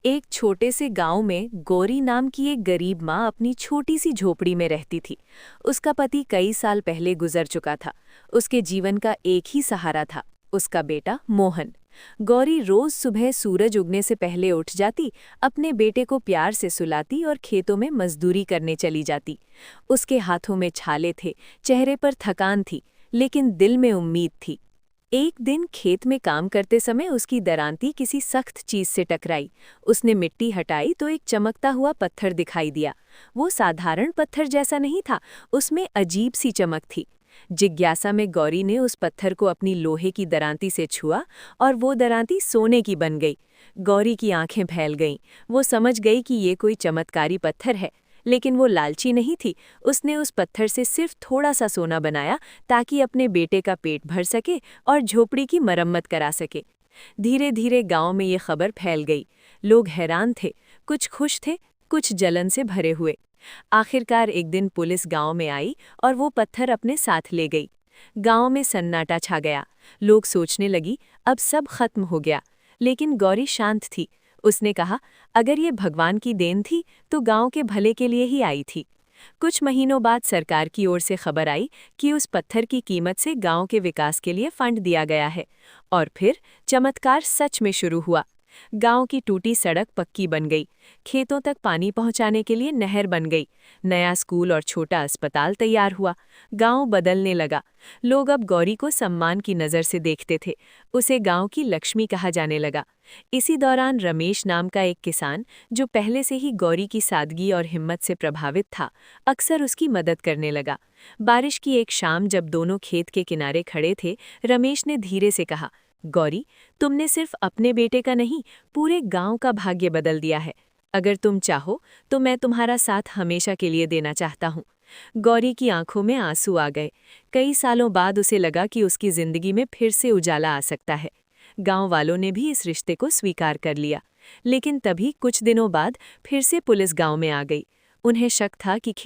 एक छोटे से गांव में गौरी नाम की एक गरीब माँ अपनी छोटी सी झोपड़ी में रहती थी। उसका पति कई साल पहले गुजर चुका था। उसके जीवन का एक ही सहारा था, उसका बेटा मोहन। गौरी रोज सुबह सूरज उगने से पहले उठ जाती, अपने बेटे को प्यार से सुलाती और खेतों में मजदूरी करने चली जाती। उसके हाथों में छाले थे, चेहरे पर थकान थी, लेकिन दिल में उम्मीद थी। एक दिन खेत में काम करते समय उसकी दरांती किसी सख्त चीज से टकराई। उसने मिट्टी हटाई तो एक चमकता हुआ पत्थर दिखाई दिया। वो साधारण पत्थर जैसा नहीं था, उसमें अजीब सी चमक थी। जिज्ञासा में गौरी ने उस पत्थर को अपनी लोहे की दरांती से छुआ और वो दरांती सोने की बन गई। गौरी की आंखें फैल गईं। वो समझ गई कि ये कोई चमत्कारी पत्थर है, लेकिन वो लालची नहीं थी। उसने उस पत्थर से सिर्फ थोड़ा सा सोना बनाया ताकि अपने बेटे का पेट भर सके और झोपड़ी की मरम्मत करा सके। धीरे धीरे गांव में ये खबर फैल गई। लोग हैरान थे, कुछ खुश थे, कुछ जलन से भरे हुए। आखिरकार एक दिन पुलिस गांव में आई और वो पत्थर अपने साथ ले गई। गांव में सन्नाटा छा गया। लोग सोचने लगी अब सब खत्म हो गया, लेकिन गौरी शांत थी। उसने कहा, अगर ये भगवान की देन थी तो गांव के भले के लिए ही आई थी। कुछ महीनों बाद सरकार की ओर से खबर आई कि उस पत्थर की कीमत से गांव के विकास के लिए फंड दिया गया है। और फिर चमत्कार सच में शुरू हुआ। गांव की टूटी सड़क पक्की बन गई, खेतों तक पानी पहुंचाने के लिए नहर बन गई, नया स्कूल और छोटा अस्पताल तैयार हुआ। गांव बदलने लगा। लोग अब गौरी को सम्मान की नज़र से देखते थे। उसे गांव की लक्ष्मी कहा जाने लगा। इसी दौरान रमेश नाम का एक किसान, जो पहले से ही गौरी की सादगी और हिम्मत से प्रभावित था, अक्सर उसकी मदद करने लगा। बारिश की एक शाम जब दोनों खेत के किनारे खड़े थे, रमेश ने धीरे से कहा, गौरी, तुमने सिर्फ अपने बेटे का नहीं, पूरे गांव का भाग्य बदल दिया है। अगर तुम चाहो तो मैं तुम्हारा साथ हमेशा के लिए देना चाहता हूँ। गौरी की आंखों में आंसू आ गए। कई सालों बाद उसे लगा कि उसकी जिंदगी में फिर से उजाला आ सकता है। गांव वालों ने भी इस रिश्ते को स्वीकार कर लिया। लेकिन तभी कुछ दिनों बाद फिर से पुलिस गांव में आ गई। उन्हें शक था कि खेत